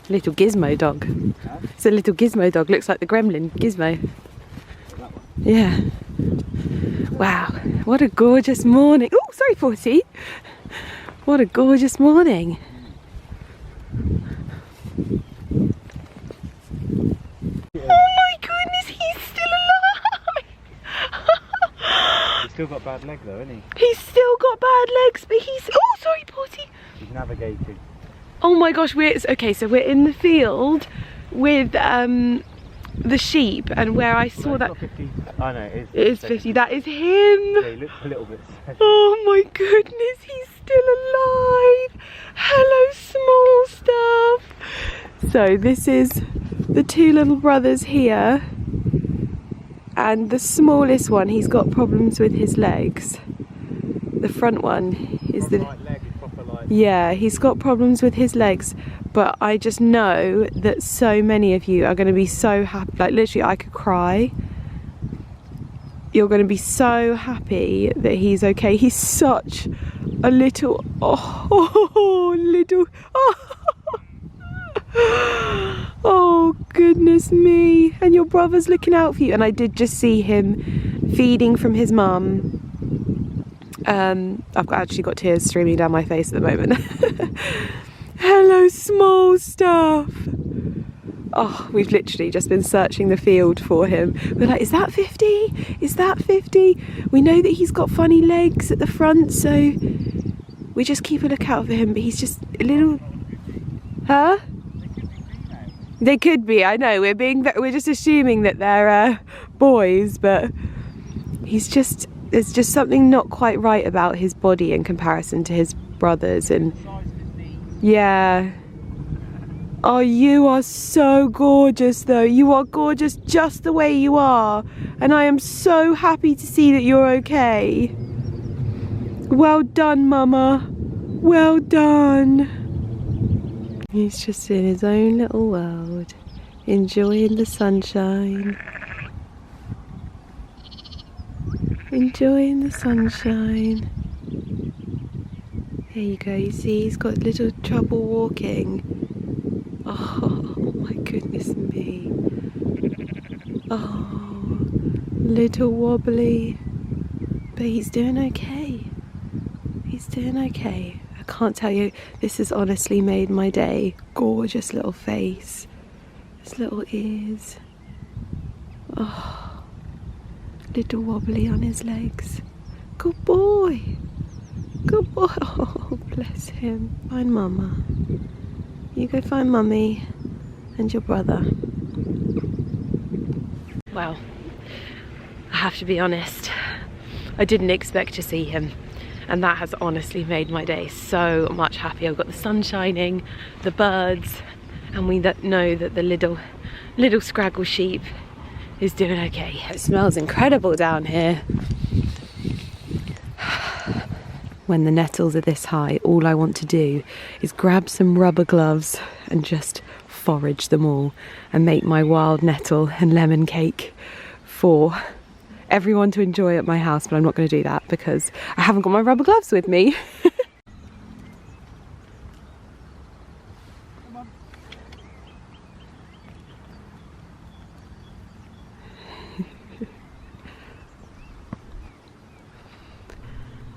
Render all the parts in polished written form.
Little gizmo dog. Huh? It's a little gizmo dog. Looks like the gremlin Gizmo. That one. Yeah. Wow. What a gorgeous morning. Oh, sorry, Forty. What a gorgeous morning. Yeah. Oh my goodness, he's still alive. He's still got bad leg though, hasn't He's still got bad legs, but he's... Oh, sorry, Forty. he? He's navigating. Oh my gosh, okay, so we're in the field with the sheep, and where I saw that... 50. Oh no, it is 50. That is him. Yeah, he looks a little bit sad. Oh my goodness, he's still alive. Hello, small stuff. So this is the two little brothers here, and the smallest one, he's got problems with his legs. The front one is the... Yeah, he's got problems with his legs, but I just know that so many of you are going to be so happy. Like literally, I could cry. You're going to be so happy that he's okay. He's such a little, oh goodness me. And your brother's looking out for you. And I did just see him feeding from his mum. I've actually got tears streaming down my face at the moment. Hello, small stuff. Oh, we've literally just been searching the field for him. We're like, is that 50? Is that 50? We know that he's got funny legs at the front, so we just keep a lookout for him, but he's just a little... Huh? They could be, I know. We're just assuming that they're boys, but he's just... There's just something not quite right about his body in comparison to his brothers, and yeah. Oh, you are so gorgeous though. You are gorgeous just the way you are, and I am so happy to see that you're okay. Well done, Mama. Well done. He's just in his own little world, enjoying the sunshine. Enjoying the sunshine. There you go, you see he's got little trouble walking. Oh my goodness me. Oh, little wobbly. But he's doing okay. He's doing okay. I can't tell you, this has honestly made my day. Gorgeous little face. His little ears. Oh. Little wobbly on his legs. Good boy. Good boy. Oh, bless him. Find Mama. You go find Mummy and your brother. Well, I have to be honest. I didn't expect to see him, and that has honestly made my day so much happier. I've got the sun shining, the birds, and we know that the little scraggle sheep is doing okay. It smells incredible down here. When the nettles are this high, all I want to do is grab some rubber gloves and just forage them all and make my wild nettle and lemon cake for everyone to enjoy at my house, but I'm not going to do that because I haven't got my rubber gloves with me.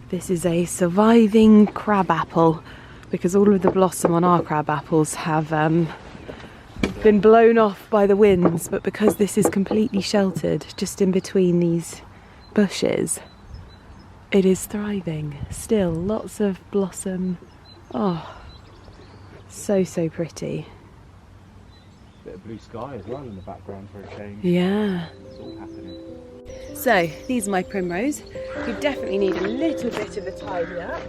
This is a surviving crab apple because all of the blossom on our crab apples have been blown off by the winds, but because this is completely sheltered just in between these bushes, it is thriving. Still lots of blossom. Oh, so pretty. Bit of blue sky as well in the background for a change. Yeah. It's all happening. So, these are my primrose. You definitely need a little bit of a tidy up.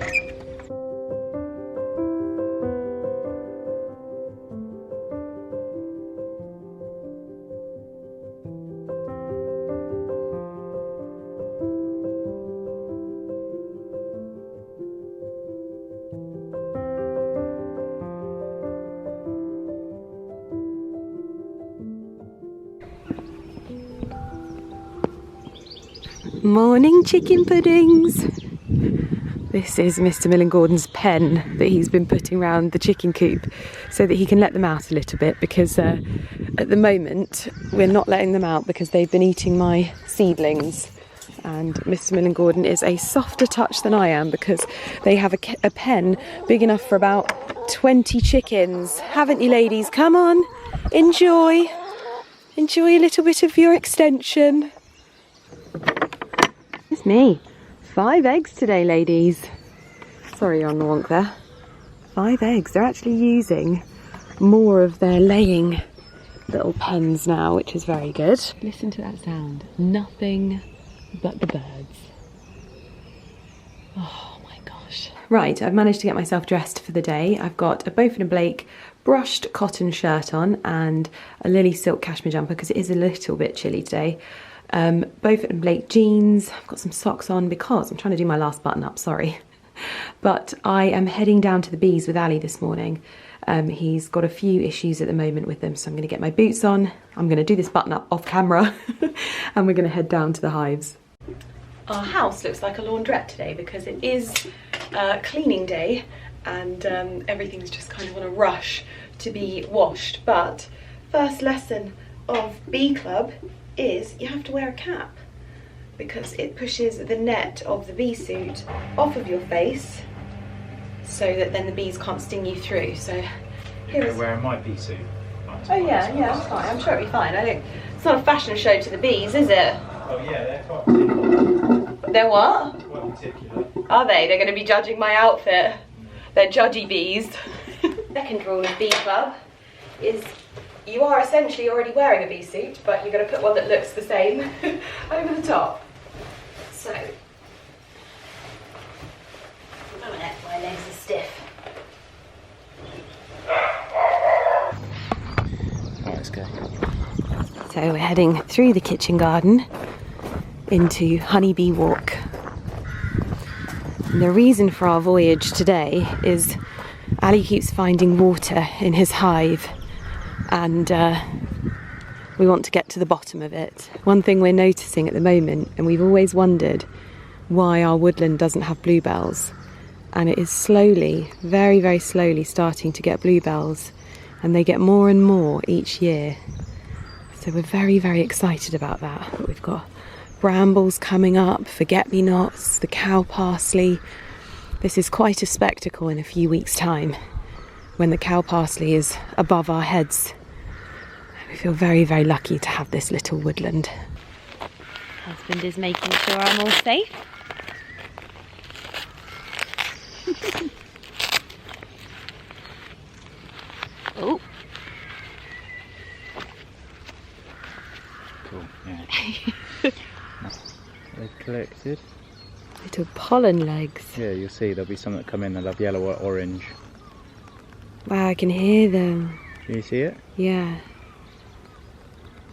Morning chicken puddings. This is Mr. Millen Gordon's pen that he's been putting around the chicken coop so that he can let them out a little bit, because at the moment we're not letting them out because they've been eating my seedlings. And Mr. Millen Gordon is a softer touch than I am, because they have a pen big enough for about 20 chickens. Haven't you, ladies? Come on, enjoy. Enjoy a little bit of your extension. It's me. 5 eggs today, ladies. Sorry you're on the wonk there. 5 eggs. They're actually using more of their laying little pens now, which is very good. Listen to that sound. Nothing but the birds. Oh my gosh. Right, I've managed to get myself dressed for the day. I've got a Beaufort and Blake brushed cotton shirt on and a Lily silk cashmere jumper because it is a little bit chilly today. Beaufort and Blake jeans. I've got some socks on because I'm trying to do my last button up, sorry. But I am heading down to the bees with Ali this morning. He's got a few issues at the moment with them, so I'm going to get my boots on. I'm going to do this button up off camera and we're going to head down to the hives. Our house looks like a laundrette today because it is cleaning day and everything's just kind of on a rush to be washed. But first lesson of Bee Club is you have to wear a cap because it pushes the net of the bee suit off of your face so that then the bees can't sting you through. So You're wearing my bee suit. Oh yeah, that's fine. I'm sure it'll be fine. It's not a fashion show to the bees, is it? Oh yeah, they're quite particular. They're what? Quite particular. Are they? They're going to be judging my outfit. They're judgy bees. Second rule of Bee Club is you are essentially already wearing a bee suit, but you're going to put one that looks the same over the top. So, my legs are stiff. Right, let's go. So we're heading through the kitchen garden into Honeybee Walk. And the reason for our voyage today is Ali keeps finding water in his hive and we want to get to the bottom of it. One thing we're noticing at the moment, and we've always wondered why our woodland doesn't have bluebells, and it is slowly, very, very slowly starting to get bluebells, and they get more and more each year. So we're very, very excited about that. But we've got brambles coming up, forget-me-nots, the cow parsley. This is quite a spectacle in a few weeks' time when the cow parsley is above our heads. We feel very, very lucky to have this little woodland. Husband is making sure I'm all safe. Oh. Cool, yeah. They've collected. Little pollen legs. Yeah, you'll see there'll be some that come in, they'll have yellow or orange. Wow, I can hear them. Can you see it? Yeah.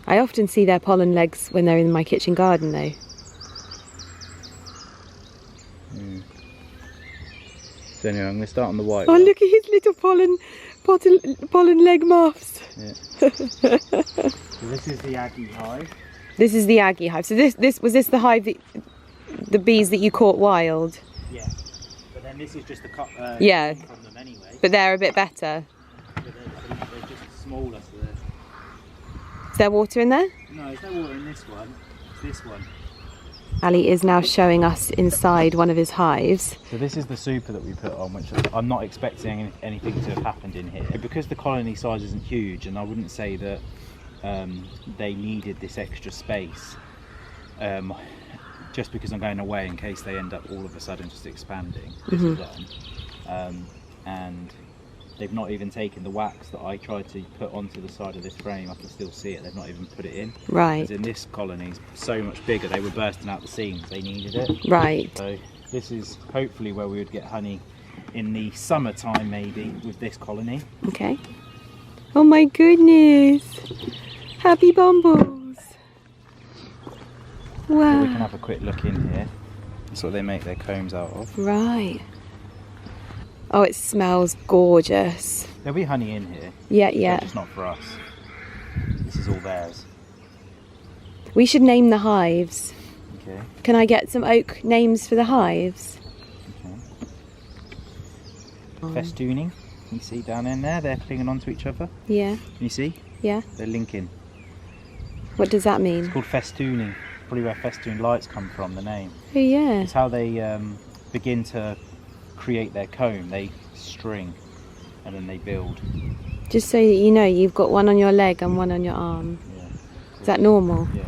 I often see their pollen legs when they're in my kitchen garden though. Mm. So anyway, I'm going to start on the white Oh, one. look at his little pollen leg muffs. Yeah. So this is the Aggie hive. This is the Aggie hive. So this was the hive that the bees that you caught wild? Yeah. But then this is just the yeah. from them anyway. But they're a bit better. But they're just smaller, so they're... Is there water in there? No, there's no water in this one. It's this one. Ali is now showing us inside one of his hives. So this is the super that we put on, which I'm not expecting anything to have happened in here. Because the colony size isn't huge, and I wouldn't say that they needed this extra space, just because I'm going away in case they end up all of a sudden just expanding. This is them. And they've not even taken the wax that I tried to put onto the side of this frame. I can still see it. They've not even put it in. Right. Because in this colony is so much bigger, they were bursting out the seams. They needed it. Right. So this is hopefully where we would get honey in the summertime, maybe, with this colony. Okay. Oh my goodness. Happy bumbles. Wow. So we can have a quick look in here. That's what they make their combs out of. Right. Oh, it smells gorgeous. There'll be honey in here. Yeah, yeah. But it's not for us. This is all theirs. We should name the hives. Okay. Can I get some oak names for the hives? Okay. Festooning. You see down in there, they're clinging onto each other. Yeah. You see? Yeah. They're linking. What does that mean? It's called festooning. Probably where festoon lights come from, the name. Oh yeah. It's how they begin to create their comb. They string and then they build. Just so that you know, you've got one on your leg and one on your arm. Yeah. Is that normal? Yes.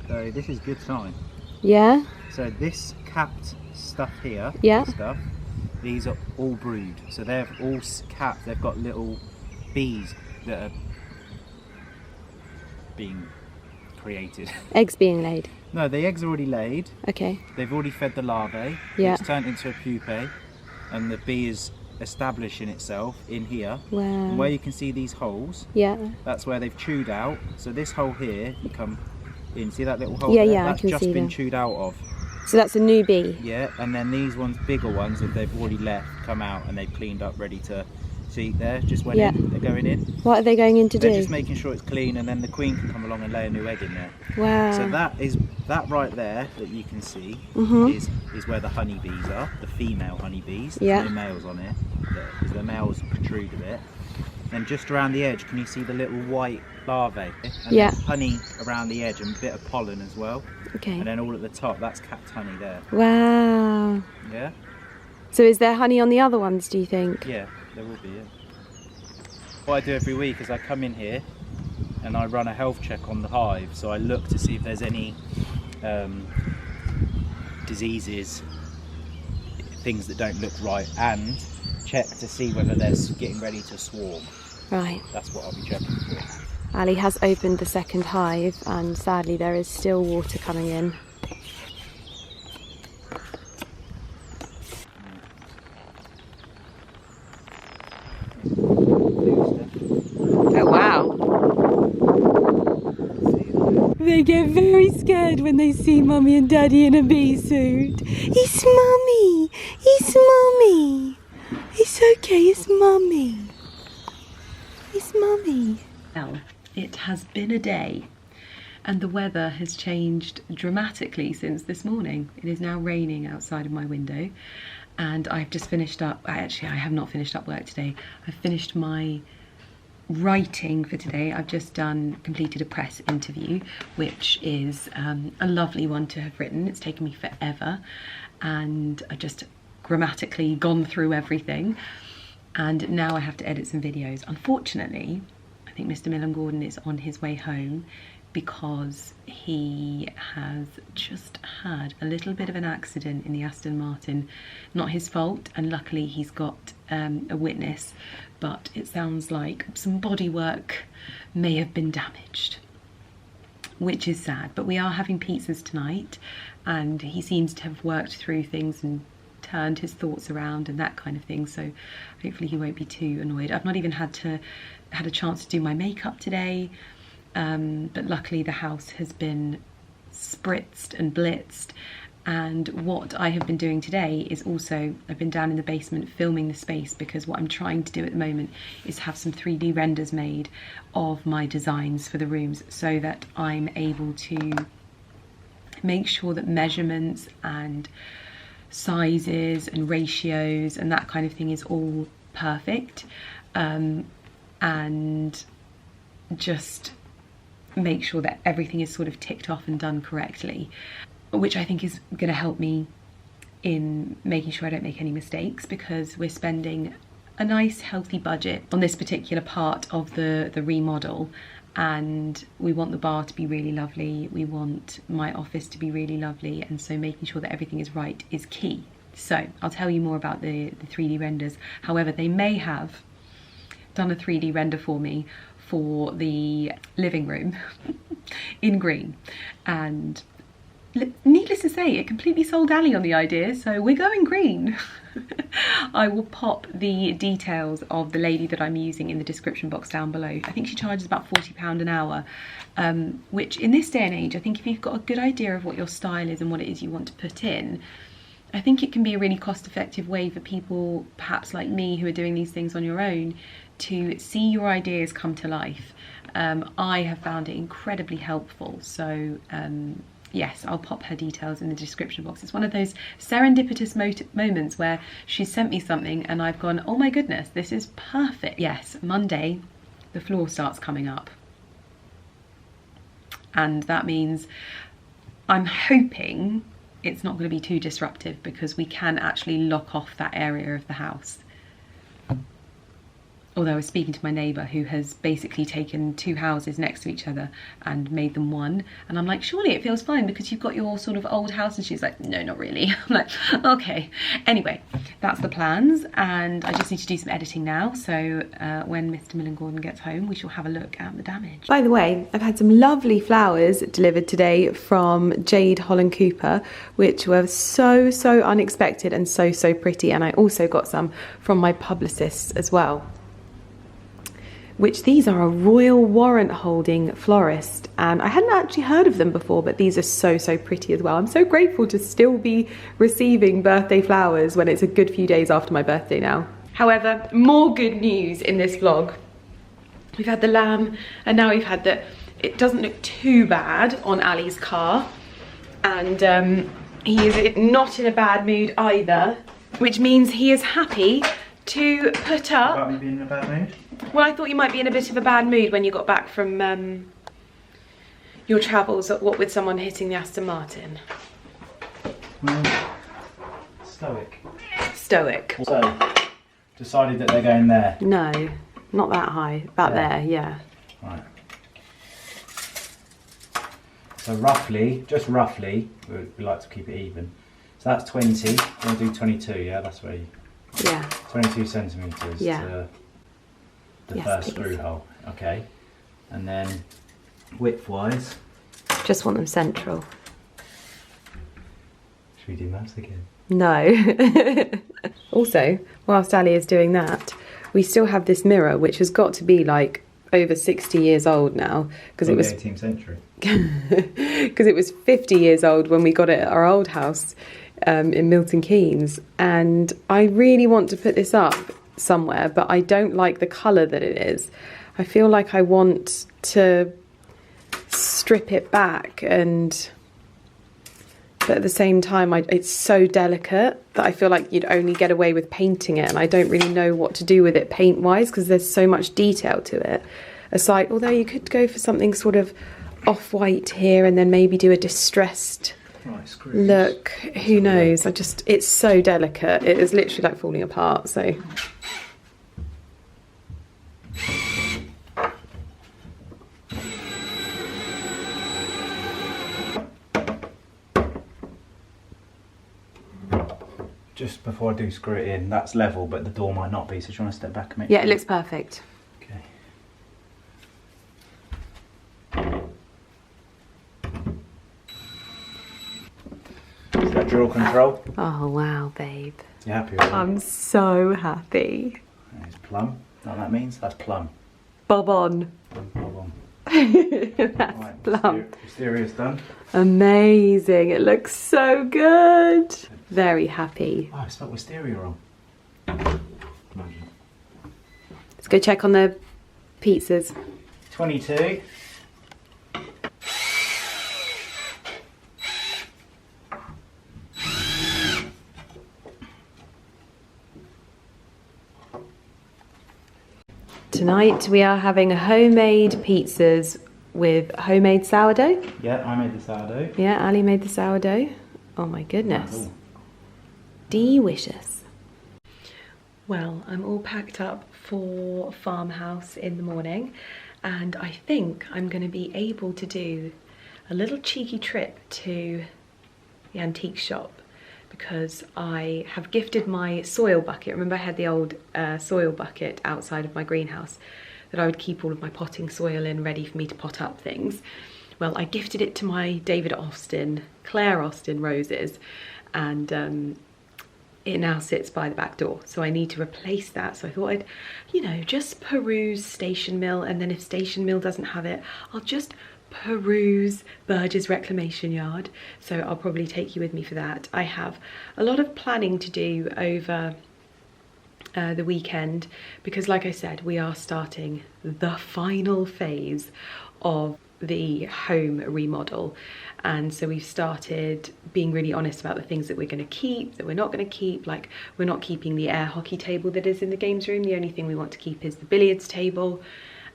So this is good sign. Yeah? So this capped stuff here, Yeah. this stuff, these are all brood. So they're all capped. They've got little bees that are being created. Eggs being laid. No, the eggs are already laid. Okay. They've already fed the larvae. Yeah. It's turned into a pupae, and the bee is establishing itself in here. Wow. And where you can see these holes, Yeah. that's where they've chewed out. So this hole here, you come in, see that little hole Yeah, there? yeah, I That's can just see been that. chewed out of. So that's a new bee. Yeah, and then these ones, bigger ones, that they've already left, come out and they've cleaned up, ready to see there. Just went Yeah. in. They're going in. What are they going in to They're do? just making sure it's clean, and then the queen can come along and lay a new egg in there. Wow. So that right there that you can see Mhm. is where the honeybees are, the female honeybees. Yeah. There's no males on it, because the males protrude a bit. Then just around the edge, can you see the little white larvae? And Yeah. then honey around the edge and a bit of pollen as well. Okay. And then all at the top, that's capped honey there. Wow. Yeah? So is there honey on the other ones, do you think? Yeah, there will be, yeah. What I do every week is I come in here and I run a health check on the hive. So I look to see if there's any diseases, things that don't look right, and check to see whether they're getting ready to swarm. Right. That's what I'll be checking for. Ali has opened the second hive and sadly there is still water coming in. Oh wow. They get very scared when they see Mummy and Daddy in a bee suit. It's Mummy! It's Mummy! It's okay, it's Mummy. It's Mummy. Well, it has been a day and the weather has changed dramatically since this morning. It is now raining outside of my window and I've just finished up, I have not finished up work today. I've finished my writing for today. I've just completed a press interview, which is a lovely one to have written. It's taken me forever and I've just grammatically gone through everything and now I have to edit some videos. Unfortunately, I think Mr. Millen Gordon is on his way home because he has just had a little bit of an accident in the Aston Martin. Not his fault, and luckily he's got a witness, but it sounds like some bodywork may have been damaged, which is sad. But we are having pizzas tonight and he seems to have worked through things and turned his thoughts around and that kind of thing, so hopefully he won't be too annoyed. I've not even had a chance to do my makeup today, but luckily the house has been spritzed and blitzed, and what I have been doing today is also, I've been down in the basement filming the space because what I'm trying to do at the moment is have some 3D renders made of my designs for the rooms so that I'm able to make sure that measurements and sizes and ratios and that kind of thing is all perfect, and just make sure that everything is sort of ticked off and done correctly, which I think is going to help me in making sure I don't make any mistakes, because we're spending a nice healthy budget on this particular part of the remodel, and we want the bar to be really lovely, we want my office to be really lovely, and so making sure that everything is right is key. So I'll tell you more about the 3D renders. However, they may have done a 3D render for me for the living room in green, and needless to say, it completely sold Ali on the idea, so we're going green. I will pop the details of the lady that I'm using in the description box down below. I think she charges about £40 an hour, which in this day and age, I think if you've got a good idea of what your style is and what it is you want to put in, I think it can be a really cost-effective way for people, perhaps like me, who are doing these things on your own, to see your ideas come to life. I have found it incredibly helpful, so yes, I'll pop her details in the description box. It's one of those serendipitous moments where she sent me something and I've gone, oh my goodness, this is perfect. Yes, Monday, the floor starts coming up. And that means I'm hoping it's not going to be too disruptive because we can actually lock off that area of the house. Although I was speaking to my neighbour who has basically taken 2 houses next to each other and made them one. And I'm like, surely it feels fine because you've got your sort of old house. And she's like, no, not really. I'm like, okay. Anyway, that's the plans. And I just need to do some editing now. So when Mr. Millen Gordon gets home, we shall have a look at the damage. By the way, I've had some lovely flowers delivered today from Jade Holland Cooper, which were so unexpected and so pretty. And I also got some from my publicists as well. Which these are a Royal Warrant holding florist, and I hadn't actually heard of them before, but these are so pretty as well. I'm so grateful to still be receiving birthday flowers when it's a good few days after my birthday now. However, more good news in this vlog. We've had the lamb, and now we've had the, it doesn't look too bad on Ali's car, and he is not in a bad mood either, which means he is happy to put up. About me being in a bad mood? Well, I thought you might be in a bit of a bad mood when you got back from your travels, what with someone hitting the Aston Martin. Stoic. Stoic. So, decided that they're going there. No, not that high. About there, yeah. Right. So roughly, just roughly, we like to keep it even. So that's 20. We'll do 22, yeah? That's where you... Yeah. 22 centimetres to the first screw hole. Okay. And then width-wise... Just want them central. Should we do maths again? No. Also, whilst Ali is doing that, we still have this mirror, which has got to be like over 60 years old now. Because it was... 18th century. Because it was 50 years old when we got it at our old house. In Milton Keynes, and I really want to put this up somewhere, but I don't like the colour that it is. I feel like I want to strip it back, but at the same time it's so delicate that I feel like you'd only get away with painting it, and I don't really know what to do with it paint wise because there's so much detail to it. Aside, although you could go for something sort of off-white here and then maybe do a distressed look, who knows. It's so delicate, it is literally like falling apart. So just before I do screw it in, that's level but the door might not be, so do you want to step back and make yeah, it looks perfect. Okay. Is that drill control? Oh wow, babe. You happy with that? I'm so happy. There's plum. Know what that means? That's plum. Bob on. Bob on. That's Right, plum. Exterior's done. Amazing. It looks so good. Very happy. Oh, I spelled wisteria wrong. Imagine. Let's go check on the pizzas. 22. Tonight we are having homemade pizzas with homemade sourdough. Yeah, I made the sourdough. Yeah, Ali made the sourdough. Oh my goodness. Delicious. Well, I'm all packed up for farmhouse in the morning, and I think I'm going to be able to do a little cheeky trip to the antique shop because I have gifted my soil bucket. Remember I had the old soil bucket outside of my greenhouse that I would keep all of my potting soil in ready for me to pot up things. Well, I gifted it to my Claire Austin roses, and it now sits by the back door, so I need to replace that. So I thought I'd, you know, just peruse Station Mill, and then if Station Mill doesn't have it, I'll just peruse Burge's Reclamation Yard. So I'll probably take you with me for that. I have a lot of planning to do over the weekend because, like I said, we are starting the final phase of the home remodel, and so we've started being really honest about the things that we're going to keep, that we're not going to keep. Like, we're not keeping the air hockey table that is in the games room. The only thing we want to keep is the billiards table.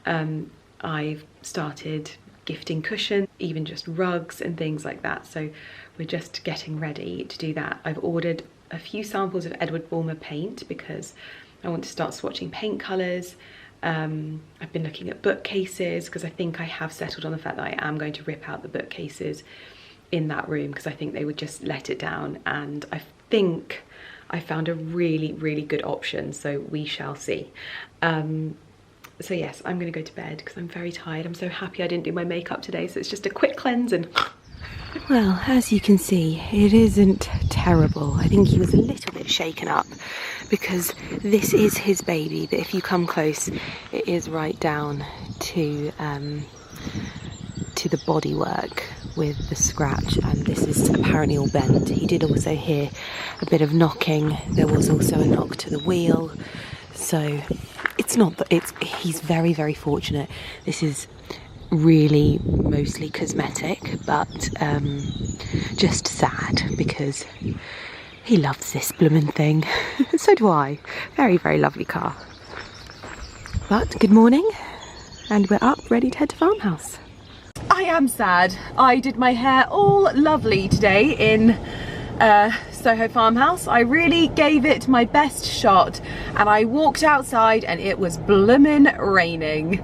I've started gifting cushions, even just rugs and things like that, so we're just getting ready to do that. I've ordered a few samples of Edward Bulmer paint because I want to start swatching paint colours. I've been looking at bookcases because I think I have settled on the fact that I am going to rip out the bookcases in that room because I think they would just let it down, and I think I found a really, really good option, so we shall see. So yes, I'm gonna go to bed because I'm very tired. I'm so happy I didn't do my makeup today, so it's just a quick cleanse and... Well, as you can see, it isn't terrible. I think he was a little bit shaken up because this is his baby, but if you come close, it is right down to the bodywork with the scratch, and this is apparently all bent. He did also hear a bit of knocking. There was also a knock to the wheel, so it's not that he's very, very fortunate. This is really mostly cosmetic, but just sad because he loves this bloomin' thing. So do I. Very, very lovely car. But good morning, and we're up ready to head to farmhouse. I am sad. I did my hair all lovely today in Soho farmhouse. I really gave it my best shot, and I walked outside and it was bloomin' raining.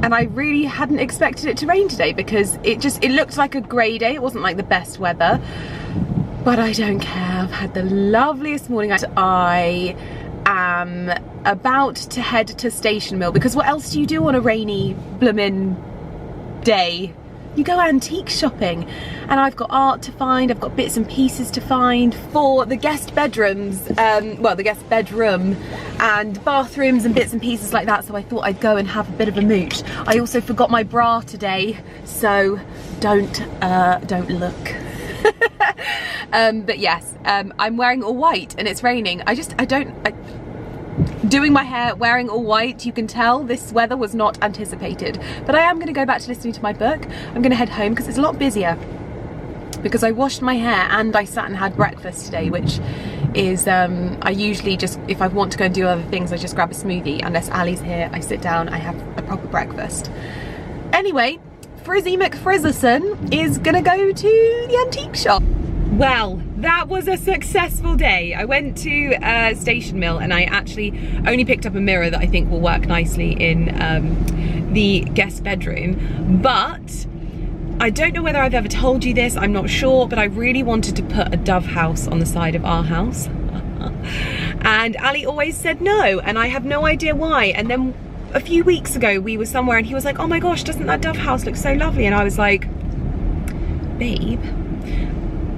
And I really hadn't expected it to rain today because it looked like a grey day. It wasn't like the best weather, but I don't care. I've had the loveliest morning. I am about to head to Station Mill because what else do you do on a rainy bloomin' day? You go antique shopping, and I've got art to find, I've got bits and pieces to find for the guest bedrooms, well, the guest bedroom and bathrooms and bits and pieces like that, so I thought I'd go and have a bit of a mooch. I also forgot my bra today, so don't look. But yes, I'm wearing all white and it's raining. Doing my hair, wearing all white, you can tell this weather was not anticipated. But I am going to go back to listening to my book. I'm going to head home because it's a lot busier. Because I washed my hair and I sat and had breakfast today, which is, I usually just, if I want to go and do other things, I just grab a smoothie. Unless Ali's here, I sit down, I have a proper breakfast. Anyway, Frizzy McFrizzerson is going to go to the antique shop. Well, that was a successful day. I went to Station Mill and I actually only picked up a mirror that I think will work nicely in the guest bedroom. But I don't know whether I've ever told you this, I'm not sure, but I really wanted to put a dove house on the side of our house. And Ali always said no, and I have no idea why. And then a few weeks ago we were somewhere and he was like, oh my gosh, doesn't that dove house look so lovely? And I was like, babe,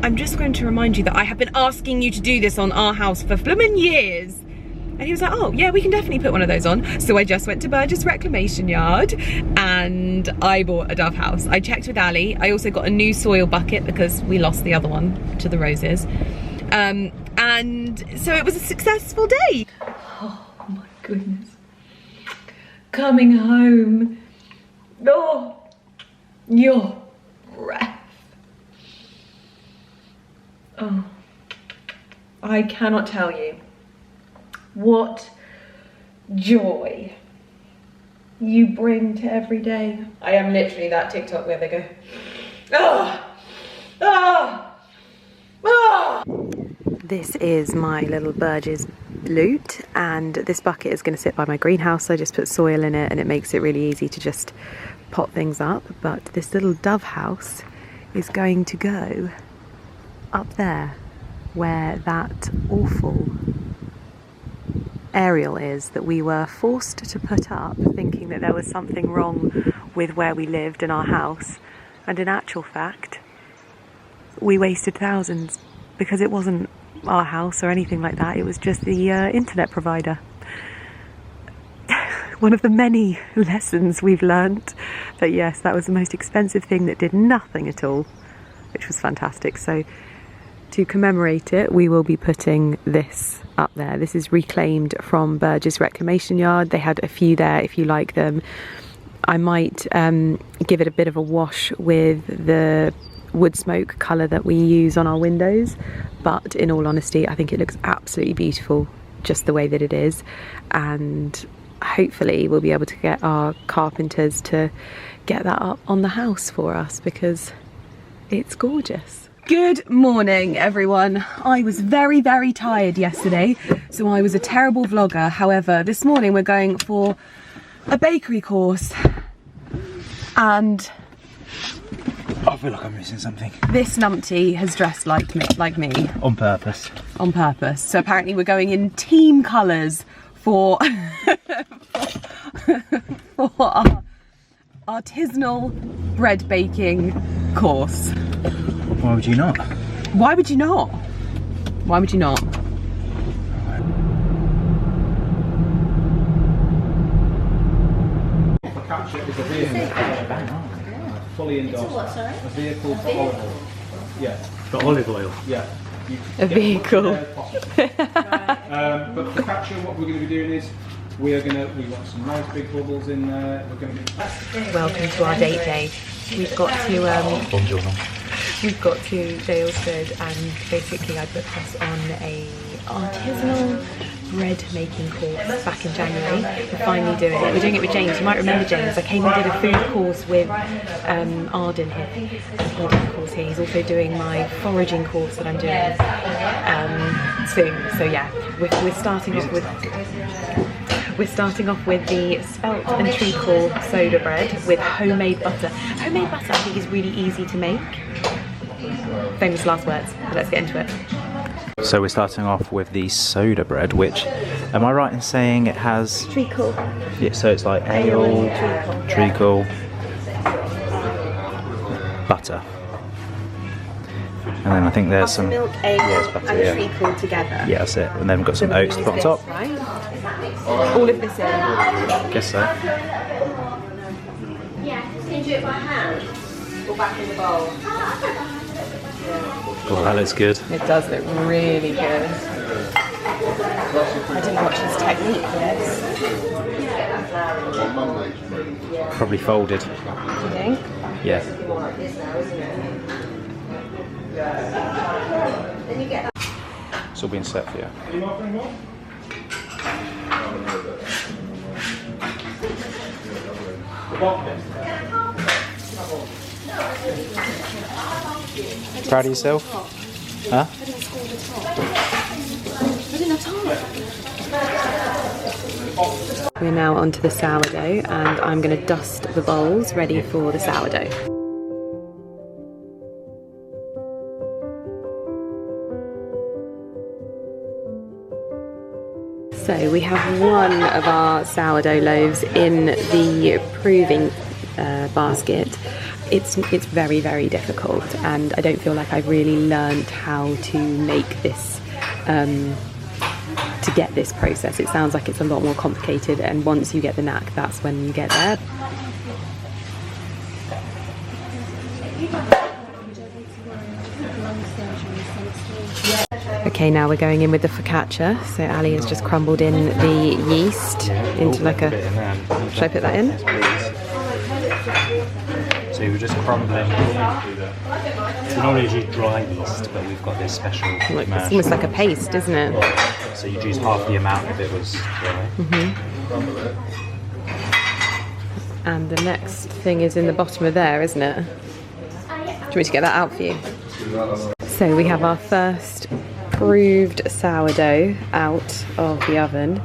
I'm just going to remind you that I have been asking you to do this on our house for blooming years. And he was like, oh yeah, we can definitely put one of those on. So I just went to Burgess Reclamation Yard and I bought a dove house. I checked with Ali. I also got a new soil bucket because we lost the other one to the roses. And so it was a successful day. Oh my goodness. Coming home. Oh, your breath. Oh, I cannot tell you what joy you bring to every day. I am literally that TikTok where they go, ah, ah, ah. This is my little Burgess loot, and this bucket is going to sit by my greenhouse. I just put soil in it and it makes it really easy to just pot things up. But this little dove house is going to go up there where that awful aerial is that we were forced to put up, thinking that there was something wrong with where we lived in our house, and in actual fact we wasted thousands because it wasn't our house or anything like that. It was just the internet provider. One of the many lessons we've learnt. But yes, that was the most expensive thing that did nothing at all, which was fantastic. So to commemorate it, we will be putting this up there. This is reclaimed from Burgess Reclamation Yard. They had a few there if you like them. I might give it a bit of a wash with the wood smoke colour that we use on our windows, but in all honesty I think it looks absolutely beautiful just the way that it is, and hopefully we'll be able to get our carpenters to get that up on the house for us because it's gorgeous. Good morning everyone. I was very tired yesterday, so I was a terrible vlogger. However, this morning we're going for a bakery course and I feel like I'm missing something. This numpty has dressed like me. On purpose. On purpose. So apparently we're going in team colours for, for our artisanal bread baking course. Why would you not? Why would you not? Why would you not? Is a vehicle, fully endorsed. What, sorry? A vehicle for olive oil. Yeah. For olive oil? Yeah. A vehicle. But focaccia, what we're going to be doing is we want some nice big bubbles in there. We're going to be. Welcome to our date day. We've got to TOWCESTER and basically I booked us on a artisanal bread making course back in January. We're finally doing it. We're doing it with James. You might remember James. I came and did a food course with Arden here. Of course here. He's also doing my foraging course that I'm doing soon. So yeah, we're starting off with the spelt and treacle soda bread with homemade butter. Homemade butter I think is really easy to make. Famous last words. But let's get into it. So we're starting off with the soda bread, which, am I right in saying it has... Treacle. Yeah, so it's like ale, treacle, butter. And then I think there's some... milk, ale butter, and treacle together. Yeah, that's it. And then we've got some oats to put on top. Right? All of this in? Guess so. Yeah, can you do it by hand or back in the bowl? Oh, that looks good. It does look really good. I didn't watch his technique for this. Probably folded. Do you think? Yeah. It's all been set for you. Proud of yourself? Huh? I didn't have time. We're now onto the sourdough and I'm going to dust the bowls ready for the sourdough. So we have one of our sourdough loaves in the proving basket. It's very difficult and I don't feel like I've really learned how to make this, to get this process. It sounds like it's a lot more complicated and once you get the knack, that's when you get there. Okay, now we're going in with the focaccia. So Ali has just crumbled in the yeast into like a... Should I put that in? So we're just crumbling. We normally use dry yeast, but we've got this special Look, it's almost like a paste, isn't it? So you'd use half the amount if it was dry. And the next thing is in the bottom of there, isn't it? Do you want me to get that out for you? So we have our first proved sourdough out of the oven.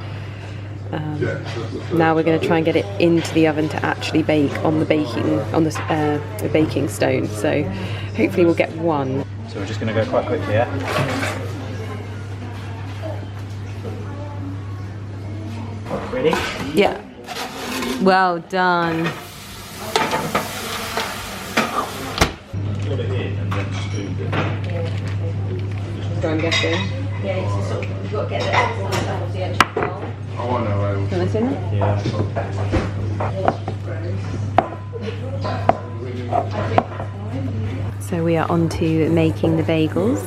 Now we're going to try and get it into the oven to actually bake on the baking stone. So hopefully we'll get one. So we're just going to go quite quickly, yeah? Ready? Yeah. Well done. Put it in and then spoon it. So I'm guessing. Yeah, it's sort of, you've got to get the apple off the edge of the bowl. Can I see that? Yeah. So we are on to making the bagels.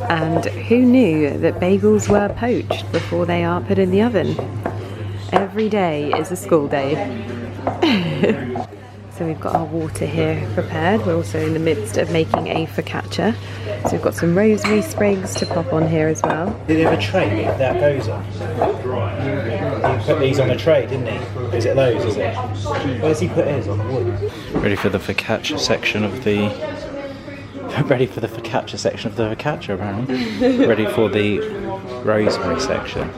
And who knew that bagels were poached before they are put in the oven? Every day is a school day. So we've got our water here prepared. We're also in the midst of making a focaccia. So we've got some rosemary sprigs to pop on here as well. Did he have a tray that goes on? He put these on a tray, didn't he? Is it those, is it? Where's he put his? On the wood? Ready for the focaccia section of the... Ready for the focaccia section of the focaccia, apparently. Ready for the rosemary section.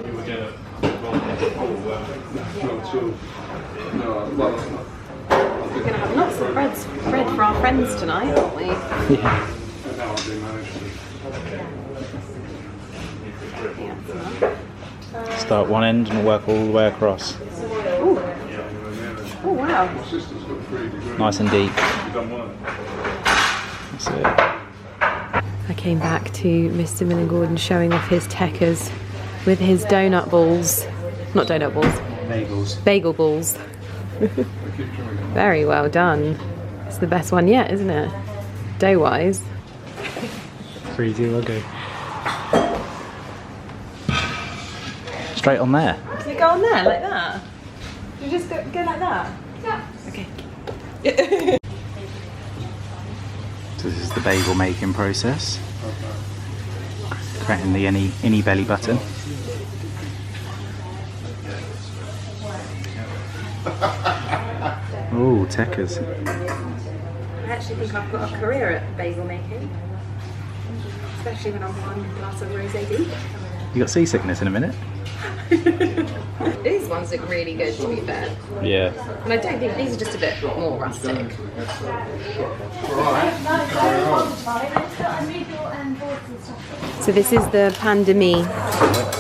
We're going to have lots of bread for our friends tonight, aren't we? Yeah. Start one end and work all the way across. Ooh. Oh wow. Nice and deep. That's it. I came back to Mr. Millen Gordon showing off his techers with his donut balls. Not donut balls. Bagels. Bagel balls. Very well done. It's the best one yet, isn't it? Dough-wise. 3, 2, go. Straight on there. Does it go on there like that? You just go like that? Yeah. Okay. So this is the bagel making process. Creating the innie belly button. Oh, techers. I actually think I've got a career at bagel making. Especially when I'm one glass of rosé deep. You got seasickness in a minute? These ones look really good, to be fair. Yeah. And I don't think these are just a bit more rustic. So this is the pain de mie,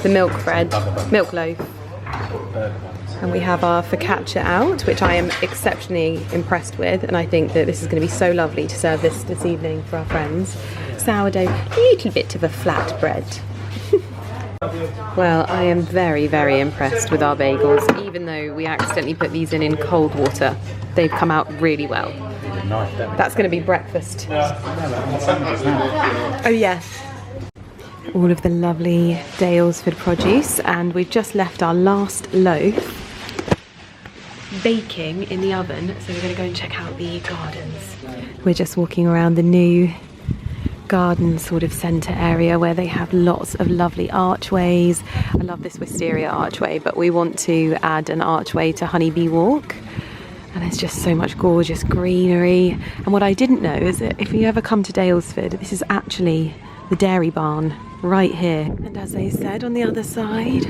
the milk bread, milk loaf. And we have our focaccia out, which I am exceptionally impressed with, and I think that this is going to be so lovely to serve this evening for our friends. Sourdough, a little bit of a flat bread. Well, I am very, very impressed with our bagels. Even though we accidentally put these in cold water, they've come out really well. That's going to be breakfast. Oh yes. All of the lovely Dalesford produce, and we've just left our last loaf baking in the oven, so we're going to go and check out the gardens. We're just walking around the new garden sort of centre area where they have lots of lovely archways. I love this wisteria archway, but we want to add an archway to Honeybee Walk, and there's just so much gorgeous greenery. And what I didn't know is that if you ever come to Dalesford, this is actually the dairy barn right here. And as they said on the other side,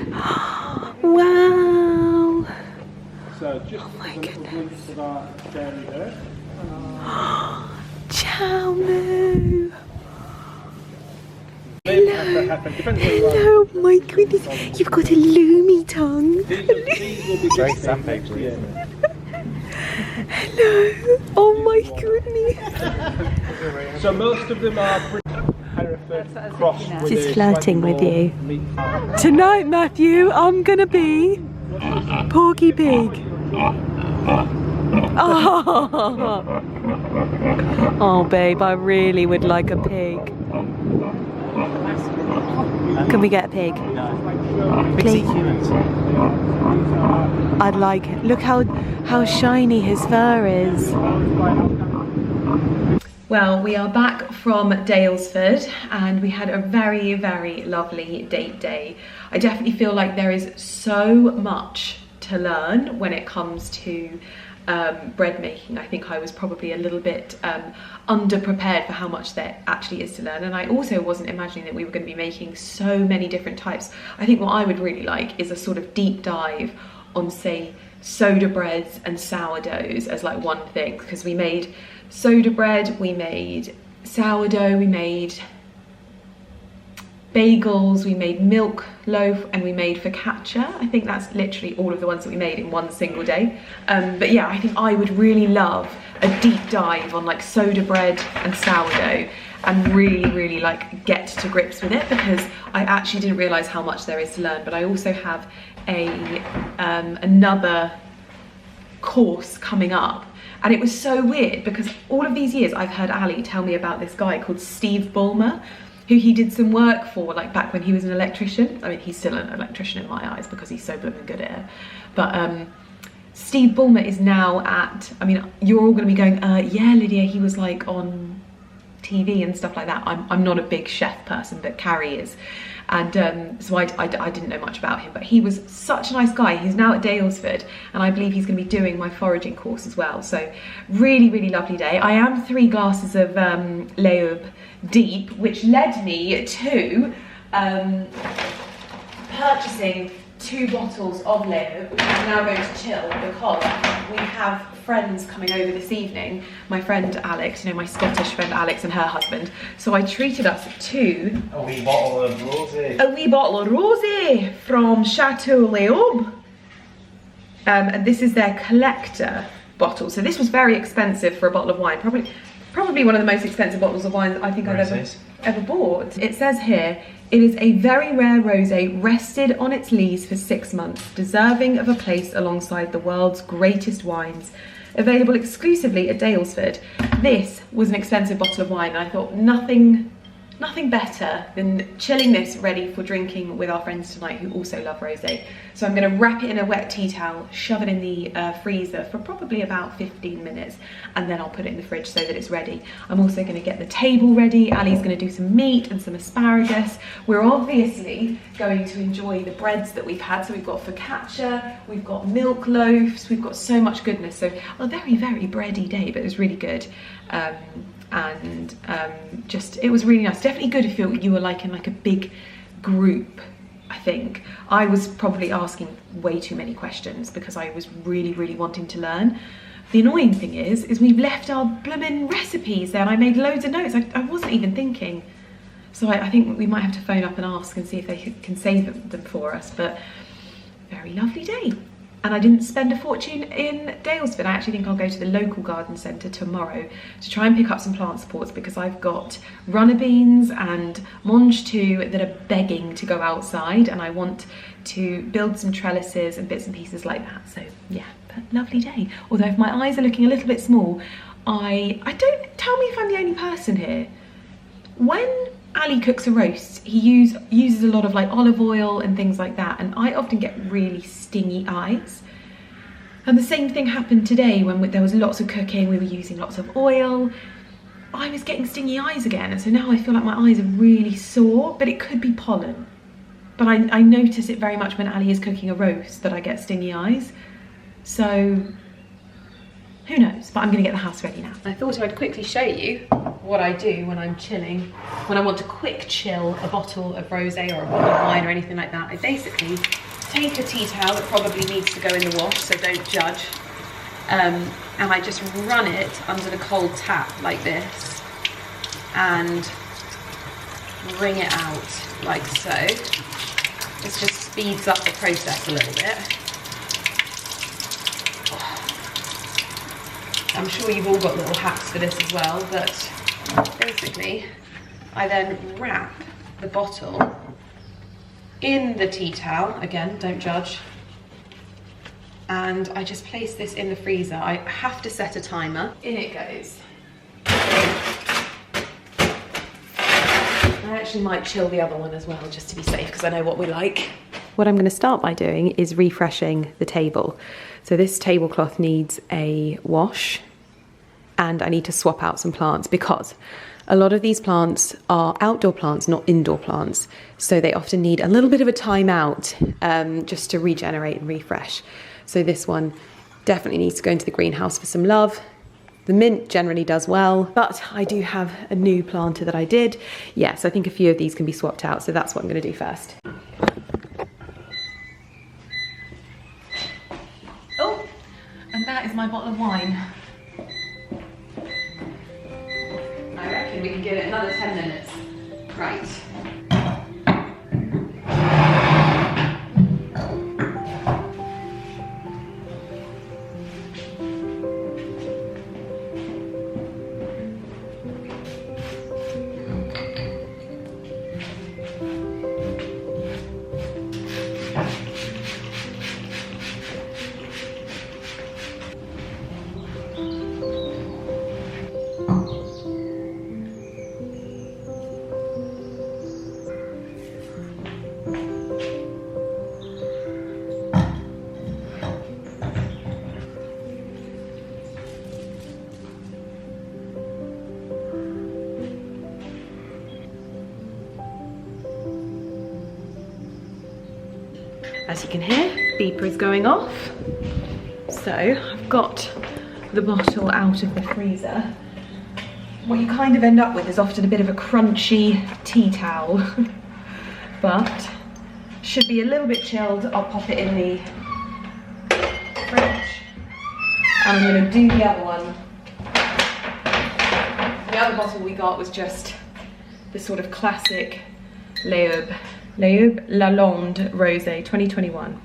wow! Oh my goodness. Chow moo! Hello! Hello! My goodness! You've got a loomy tongue! Great sandpaper. Hello! Oh my goodness! So most of them are Hereford crossed with Just flirting with you. Tonight, Matthew, I'm gonna be Porky Pig. Oh, babe, I really would like a pig. Can we get a pig? Please. I'd like it. Look how shiny his fur is. Well, we are back from Dalesford and we had a very, very lovely date day. I definitely feel like there is so much to learn when it comes to bread making. I think I was probably a little bit underprepared for how much there actually is to learn, and I also wasn't imagining that we were going to be making so many different types. I think what I would really like is a sort of deep dive on, say, soda breads and sourdoughs as like one thing, because we made soda bread, we made sourdough, we made bagels, we made milk loaf, and we made focaccia. I think that's literally all of the ones that we made in one single day. But yeah, I think I would really love a deep dive on like soda bread and sourdough and really, really like get to grips with it, because I actually didn't realise how much there is to learn. But I also have another course coming up. And it was so weird because all of these years I've heard Ali tell me about this guy called Steve Bulmer, who he did some work for like back when he was an electrician. I mean, he's still an electrician in my eyes because he's so blooming good at it. But Steve Bulmer is now at, I mean, you're all going to be going, yeah, Lydia, he was like on TV and stuff like that. I'm not a big chef person, but Carrie is. And so I didn't know much about him, but he was such a nice guy. He's now at Dalesford, and I believe he's going to be doing my foraging course as well. So really, really lovely day. I am 3 glasses of Laub deep, which led me to purchasing 2 bottles of Laub, which I'm now going to chill because we have friends coming over this evening. My friend Alex, you know, my Scottish friend Alex and her husband. So I treated us to a wee bottle of rosé. A wee bottle of rosé from Chateau Laub. And this is their collector bottle. So this was very expensive for a bottle of wine. Probably one of the most expensive bottles of wine I think I've ever bought. It says here, it is a very rare rosé rested on its lees for 6 months, deserving of a place alongside the world's greatest wines. Available exclusively at Dalesford. This was an expensive bottle of wine, and I thought nothing better than chilling this ready for drinking with our friends tonight who also love rosé. So I'm going to wrap it in a wet tea towel, shove it in the freezer for probably about 15 minutes, and then I'll put it in the fridge so that it's ready. I'm also going to get the table ready. Ali's going to do some meat and some asparagus. We're obviously going to enjoy the breads that we've had. So we've got focaccia, we've got milk loaves, we've got so much goodness. So a very, very bready day, but it was really good. Just it was really nice. Definitely good if you were like in like a big group. I think I was probably asking way too many questions because I was really, really wanting to learn. The annoying thing is we've left our blooming recipes there, and I made loads of notes. I wasn't even thinking, so I think we might have to phone up and ask and see if they can save them for us. But very lovely day. And I didn't spend a fortune in Dalesford. I actually think I'll go to the local garden centre tomorrow to try and pick up some plant supports because I've got runner beans and mange too that are begging to go outside, and I want to build some trellises and bits and pieces like that. So yeah, but lovely day. Although if my eyes are looking a little bit small, I don't, tell me if I'm the only person here. When Ali cooks a roast, he uses a lot of like olive oil and things like that, and I often get really stingy eyes. And the same thing happened today when there was lots of cooking, we were using lots of oil. I was getting stingy eyes again, and so now I feel like my eyes are really sore, but it could be pollen. But I notice it very much when Ali is cooking a roast that I get stingy eyes. So who knows, but I'm gonna get the house ready now. I thought I'd quickly show you what I do when I'm chilling. When I want to quick chill a bottle of rosé or a bottle of wine or anything like that, I basically take a tea towel that probably needs to go in the wash, so don't judge. And I just run it under the cold tap like this and wring it out like so. This just speeds up the process a little bit. I'm sure you've all got little hacks for this as well, but basically I then wrap the bottle in the tea towel, again, don't judge, and I just place this in the freezer. I have to set a timer. In it goes. I actually might chill the other one as well just to be safe because I know what we like. What I'm going to start by doing is refreshing the table. So this tablecloth needs a wash, and I need to swap out some plants because a lot of these plants are outdoor plants, not indoor plants. So they often need a little bit of a time out just to regenerate and refresh. So this one definitely needs to go into the greenhouse for some love. The mint generally does well, but I do have a new planter that I did. Yes, I think a few of these can be swapped out. So that's what I'm going to do first. Oh, and that is my bottle of wine. I reckon we can give it another 10 minutes. Right. As you can hear, beeper is going off. So I've got the bottle out of the freezer. What you kind of end up with is often a bit of a crunchy tea towel, but should be a little bit chilled. I'll pop it in the fridge, and I'm going to do the other one. The other bottle we got was just the sort of classic L'Aube Lalonde Rosé 2021.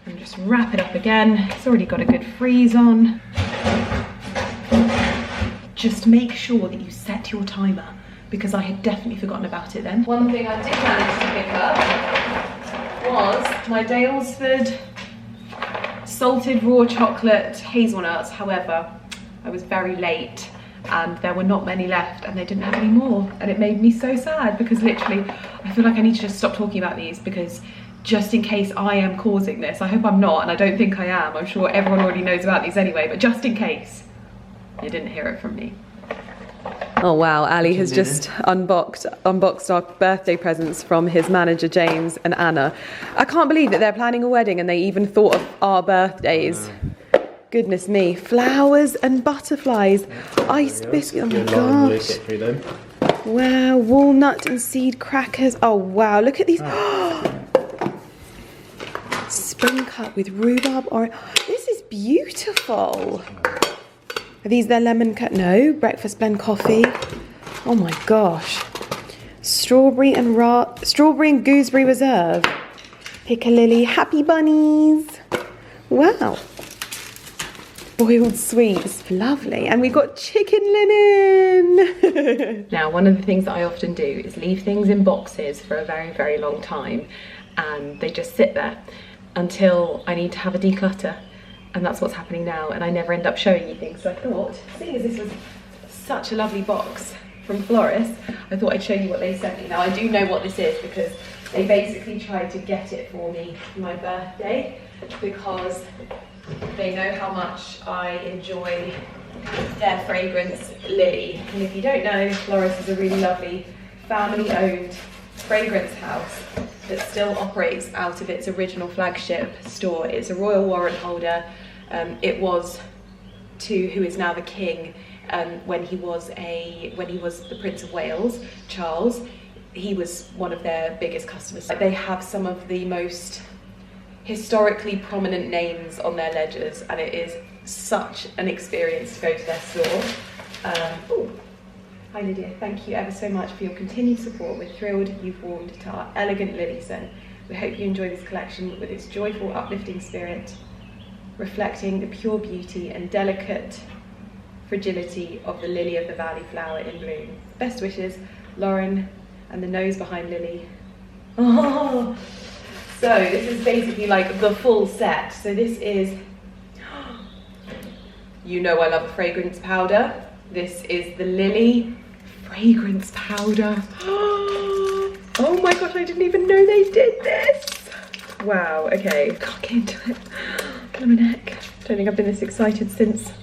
And just wrap it up again. It's already got a good freeze on. Just make sure that you set your timer, because I had definitely forgotten about it then. One thing I did manage to pick up was my Dalesford salted raw chocolate hazelnuts. However, I was very late and there were not many left and they didn't have any more, and it made me so sad, because literally I feel like I need to just stop talking about these, because just in case I am causing this, I hope I'm not, and I don't think I am. I'm sure everyone already knows about these anyway, but just in case you didn't hear it from me. Oh wow, Ali has just unboxed our birthday presents from his manager James and Anna. I can't believe that they're planning a wedding and they even thought of our birthdays. Goodness me, flowers and butterflies, iced biscuit, oh my gosh. Wow, walnut and seed crackers. Oh wow, look at these. Spring cup with rhubarb orange. This is beautiful. Are these their lemon cut? No, breakfast blend coffee. Oh my gosh. Strawberry and gooseberry reserve. Piccalilli, happy bunnies. Wow. Boiled sweets, lovely. And we've got chicken linen. Now, one of the things that I often do is leave things in boxes for a very, very long time, and they just sit there until I need to have a declutter. And that's what's happening now, and I never end up showing you things. So I thought, seeing as this was such a lovely box from Florist, I thought I'd show you what they sent me. Now, I do know what this is, because they basically tried to get it for me for my birthday, because they know how much I enjoy their fragrance, Lily. And if you don't know, Florist is a really lovely family-owned fragrance house that still operates out of its original flagship store. It's a royal warrant holder. It was to who is now the king, when he was the Prince of Wales, Charles. He was one of their biggest customers. They have some of the most historically prominent names on their ledgers, and it is such an experience to go to their store. Hi Lydia, thank you ever so much for your continued support. We're thrilled you've warmed to our elegant lily scent. We hope you enjoy this collection with its joyful, uplifting spirit, reflecting the pure beauty and delicate fragility of the lily of the valley flower in bloom. Best wishes, Lauren and the nose behind Lily. Oh, so this is basically like the full set. So this is, you know I love a fragrance powder. This is the Lily fragrance powder. Oh my gosh, I didn't even know they did this. Wow, okay, can't get into it. On my neck. Don't think I've been this excited since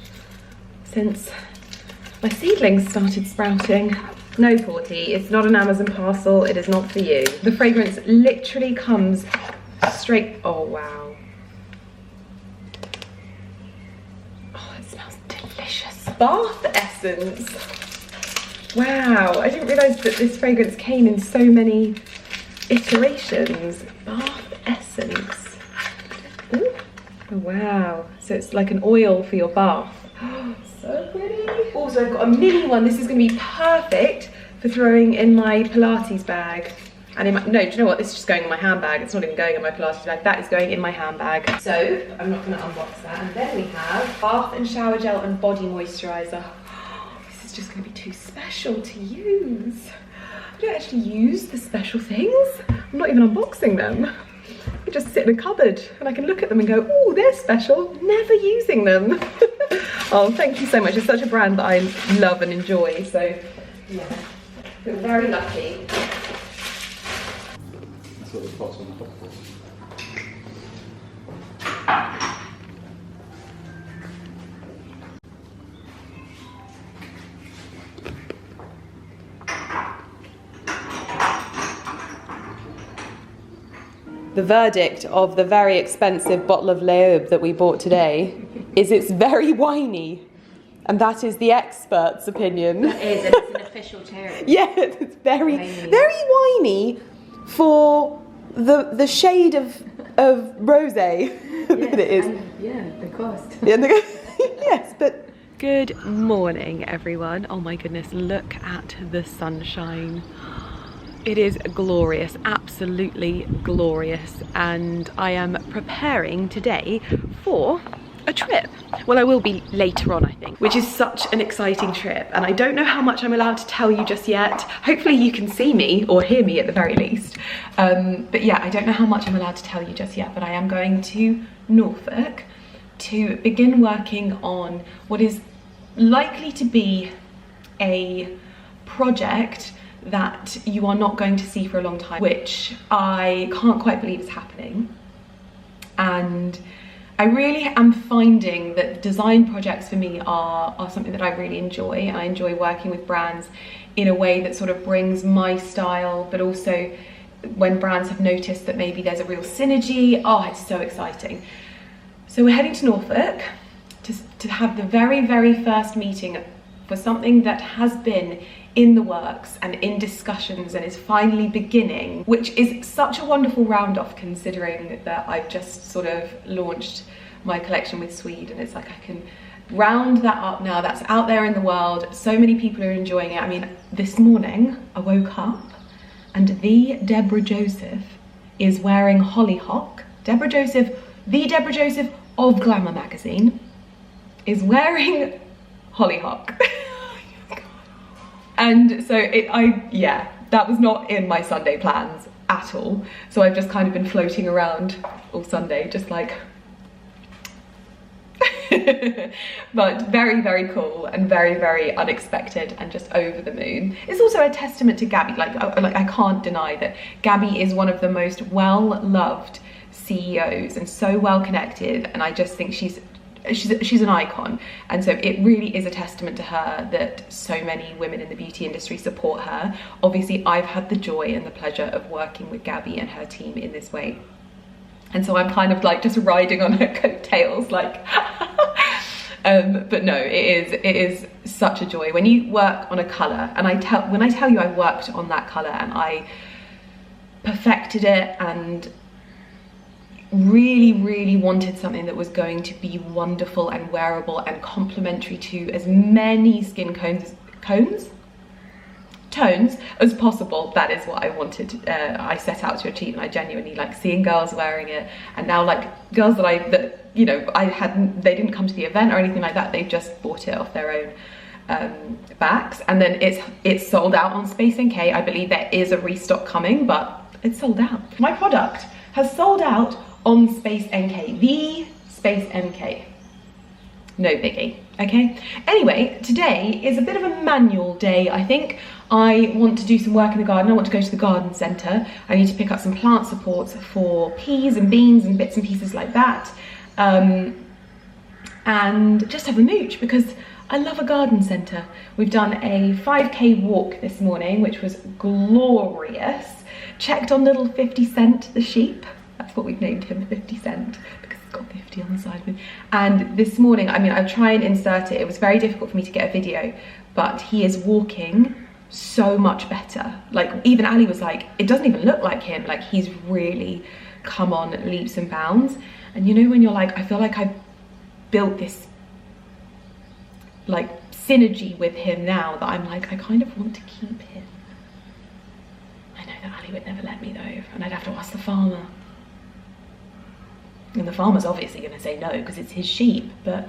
my seedlings started sprouting. No, Porty, it's not an Amazon parcel, it is not for you. The fragrance literally comes straight, oh wow. Oh, it smells delicious. Bath essence. Wow, I didn't realise that this fragrance came in so many iterations. Bath essence. Ooh. Oh, wow, so it's like an oil for your bath. So pretty. Also, I've got a mini one. This is going to be perfect for throwing in my Pilates bag. And in my, no, do you know what? This is just going in my handbag. It's not even going in my Pilates bag. That is going in my handbag. So, I'm not going to unbox that. And then we have bath and shower gel and body moisturiser. This is just going to be too special to use. I don't actually use the special things. I'm not even unboxing them. They just sit in a cupboard and I can look at them and go, oh, they're special, never using them. Oh, thank you so much. It's such a brand that I love and enjoy. So, yeah, feel very lucky. That's what the spot's on the top for. the verdict of the very expensive bottle of L'Aube that we bought today is it's very whiny. And that is the expert's opinion. It is, and it's an official charity. Yeah, it's very whiny for the shade of rosé that it is. Yeah, the cost. Yeah, yes, but good morning, everyone. Oh my goodness, look at the sunshine. It is glorious, absolutely glorious, and I am preparing today for a trip. Well, I will be later on, I think, which is such an exciting trip, and I don't know how much I'm allowed to tell you just yet. Hopefully you can see me, or hear me at the very least. But yeah, I don't know how much I'm allowed to tell you just yet, but I am going to Norfolk to begin working on what is likely to be a project that you are not going to see for a long time, which I can't quite believe is happening. And I really am finding that design projects for me are something that I really enjoy, and I enjoy working with brands in a way that sort of brings my style, but also when brands have noticed that maybe there's a real synergy. Oh, it's so exciting. So we're heading to Norfolk to have the very, very first meeting for something that has been in the works and in discussions and is finally beginning, which is such a wonderful round off considering that I've just sort of launched my collection with Swede, and it's like I can round that up now. That's out there in the world. So many people are enjoying it. I mean, this morning I woke up and the Deborah Joseph is wearing hollyhock. Deborah Joseph, the Deborah Joseph of Glamour magazine, is wearing hollyhock. And so yeah, that was not in my Sunday plans at all. So I've just kind of been floating around all Sunday, just like, but very, very cool and very, very unexpected and just over the moon. It's also a testament to Gabby. Like I can't deny that Gabby is one of the most well-loved CEOs and so well connected, and I just think she's an icon, and so it really is a testament to her that so many women in the beauty industry support her. Obviously, I've had the joy and the pleasure of working with Gabby and her team in this way, and so I'm kind of like just riding on her coattails, like. But no, it is such a joy when you work on a colour, and when I tell you I worked on that colour and I perfected it and really, really wanted something that was going to be wonderful and wearable and complementary to as many skin tones as possible. That is what I wanted. I set out to achieve, and I genuinely like seeing girls wearing it, and now like girls that you know they didn't come to the event or anything like that. They just bought it off their own backs, and then it's sold out on Space NK. I believe there is a restock coming, but it's sold out. My product has sold out on Space NK, the Space NK. No biggie, okay? Anyway, today is a bit of a manual day, I think. I want to do some work in the garden. I want to go to the garden centre. I need to pick up some plant supports for peas and beans and bits and pieces like that. And just have a mooch because I love a garden centre. We've done a 5K walk this morning, which was glorious. Checked on little 50 Cent, the sheep. That's what we've named him, 50 Cent, because it's got 50 on the side of him. And this morning, I mean, I try and insert it. It was very difficult for me to get a video, but he is walking so much better. Like, even Ali was like, it doesn't even look like him. Like, he's really come on leaps and bounds. And you know, when you're like, I feel like I've built this, like, synergy with him now that I'm like, I kind of want to keep him. I know that Ali would never let me though, and I'd have to ask the farmer. And the farmer's obviously going to say no because it's his sheep, but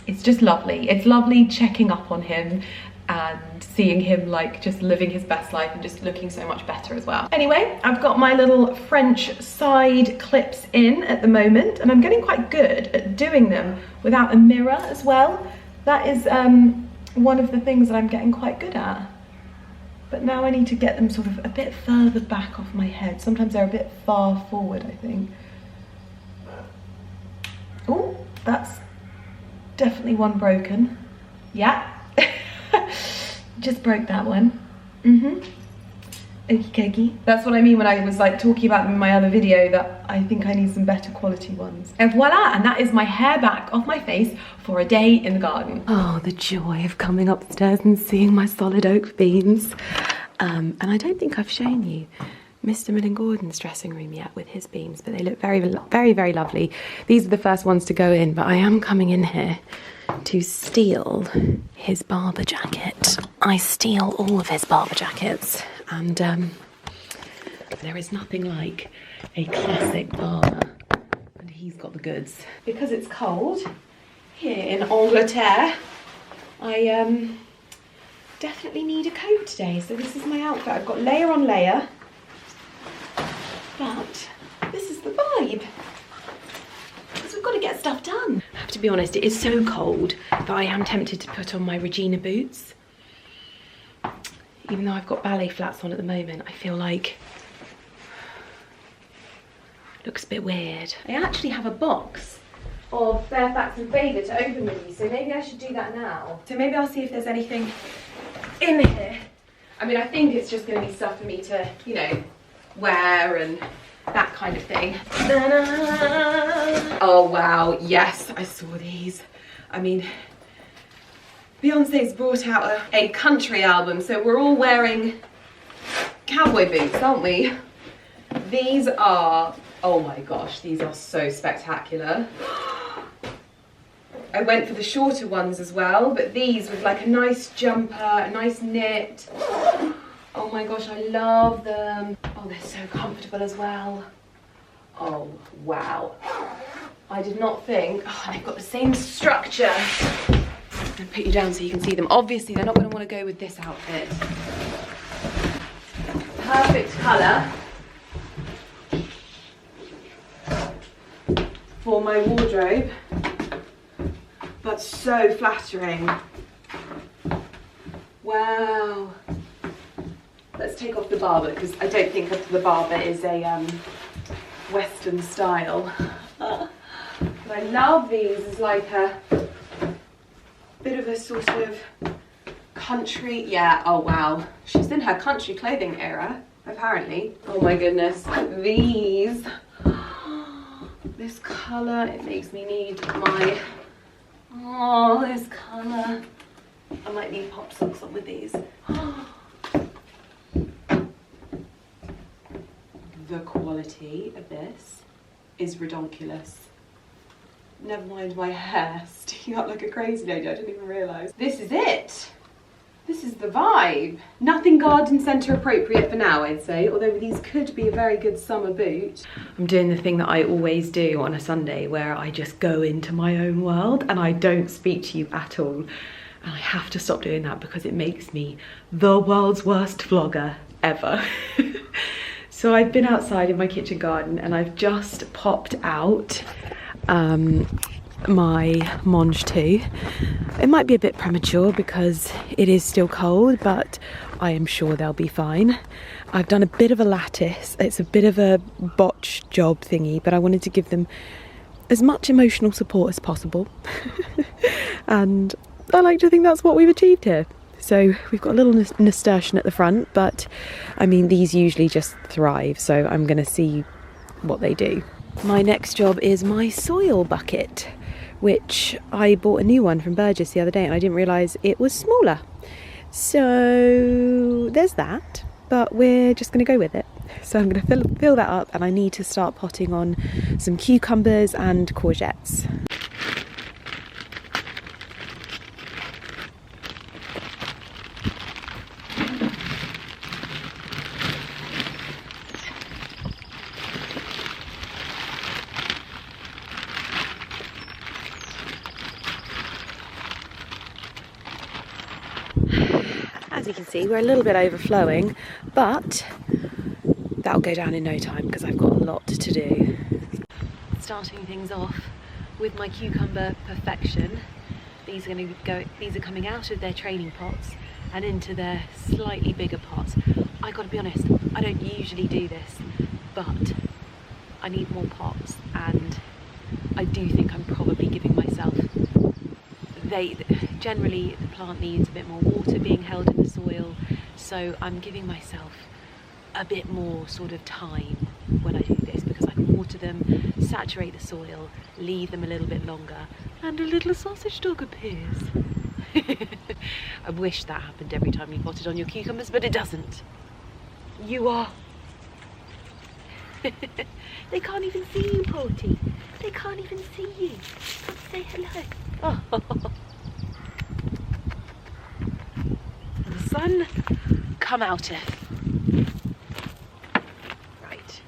it's just lovely. It's lovely checking up on him and seeing him like just living his best life and just looking so much better as well. Anyway, I've got my little French side clips in at the moment, and I'm getting quite good at doing them without a mirror as well. That is one of the things that I'm getting quite good at. But now I need to get them sort of a bit further back off my head. Sometimes they're a bit far forward, I think. Oh, that's definitely one broken. Yeah. Just broke that one. Okie dokie. That's what I mean when I was like talking about them in my other video, that I think I need some better quality ones. And voila, and that is my hair back off my face for a day in the garden. Oh, the joy of coming upstairs and seeing my solid oak beams. And I don't think I've shown you Mr. Millen Gordon's dressing room yet with his beams, but they look very, very, very lovely. These are the first ones to go in, but I am coming in here to steal his barber jacket. I steal all of his barber jackets, and there is nothing like a classic barber, and he's got the goods. Because it's cold here in Angleterre, I definitely need a coat today, so this is my outfit. I've got layer on layer, but this is the vibe. Because we've got to get stuff done. I have to be honest, it is so cold that I am tempted to put on my Regina boots. Even though I've got ballet flats on at the moment, I feel like it looks a bit weird. I actually have a box of Fairfax and Favour to open with you, so maybe I should do that now. So maybe I'll see if there's anything in here. I mean, I think it's just going to be stuff for me to, you know, wear and that kind of thing. Oh wow, yes, I saw these. I mean, Beyonce's brought out a country album, so we're all wearing cowboy boots, aren't we? These are, oh my gosh, these are so spectacular. I went for the shorter ones as well, but these with like a nice jumper, a nice knit. Oh my gosh, I love them. Oh, they're so comfortable as well. Oh, wow. I did not think, oh, they've got the same structure. I'm gonna put you down so you can see them. Obviously, they're not gonna wanna go with this outfit. Perfect color for my wardrobe, but so flattering. Wow. Let's take off the barber, because I don't think the barber is a Western style. But I love these as like a bit of a sort of country, yeah, oh wow. She's in her country clothing era, apparently. Oh my goodness, these. This colour, it makes me need my, oh, this colour. I might need pop socks on with these. The quality of this is redonkulous. Never mind my hair sticking up like a crazy lady, I didn't even realise. This is it. This is the vibe. Nothing garden centre appropriate for now, I'd say, although these could be a very good summer boot. I'm doing the thing that I always do on a Sunday, where I just go into my own world and I don't speak to you at all. And I have to stop doing that because it makes me the world's worst vlogger ever. So I've been outside in my kitchen garden and I've just popped out my Monge 2. It might be a bit premature because it is still cold, but I am sure they'll be fine. I've done a bit of a lattice. It's a bit of a botch job thingy, but I wanted to give them as much emotional support as possible. And I like to think that's what we've achieved here. So we've got a little nasturtium at the front, but I mean, these usually just thrive, so I'm going to see what they do. My next job is my soil bucket, which I bought a new one from Burgess the other day and I didn't realise it was smaller. So there's that, but we're just going to go with it. So I'm going to fill that up, and I need to start potting on some cucumbers and courgettes. As you can see, we're a little bit overflowing, but that'll go down in no time because I've got a lot to do. Starting things off with my cucumber perfection. These are coming out of their training pots and into their slightly bigger pots. I gotta be honest, I don't usually do this, but I need more pots, and I do think I'm probably giving myself, generally the plant needs a bit more water being held in the soil, so I'm giving myself a bit more sort of time when I do this, because I can water them, saturate the soil, leave them a little bit longer, and a little sausage dog appears. I wish that happened every time you potted on your cucumbers, but it doesn't. You are... They can't even see you, Porty. They can't even see you. Come say hello. Oh. The sun come outeth. Right.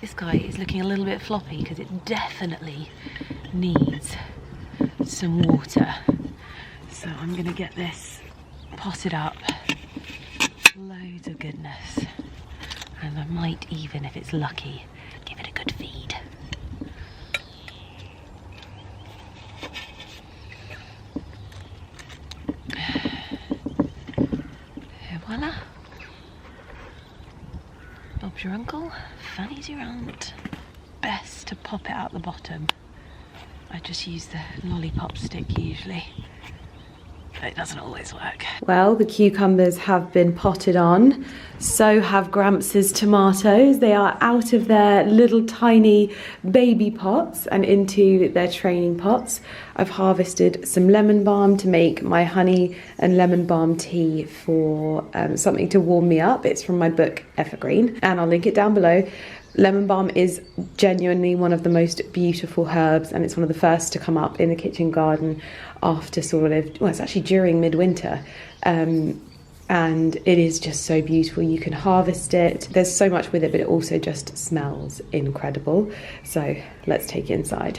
This guy is looking a little bit floppy because it definitely needs some water. So I'm going to get this potted up. Loads of goodness. And I might even, if it's lucky, give it a good feed. Voila. Bob's your uncle, Fanny's your aunt. Best to pop it out the bottom. I just use the lollipop stick usually. It doesn't always work. Well, the cucumbers have been potted on. So have Gramps' tomatoes. They are out of their little tiny baby pots and into their training pots. I've harvested some lemon balm to make my honey and lemon balm tea for something to warm me up. It's from my book Evergreen, and I'll link it down below. Lemon balm is genuinely one of the most beautiful herbs, and it's one of the first to come up in the kitchen garden after sort of, well, it's actually during midwinter. And it is just so beautiful. You can harvest it. There's so much with it, but it also just smells incredible. So let's take it inside.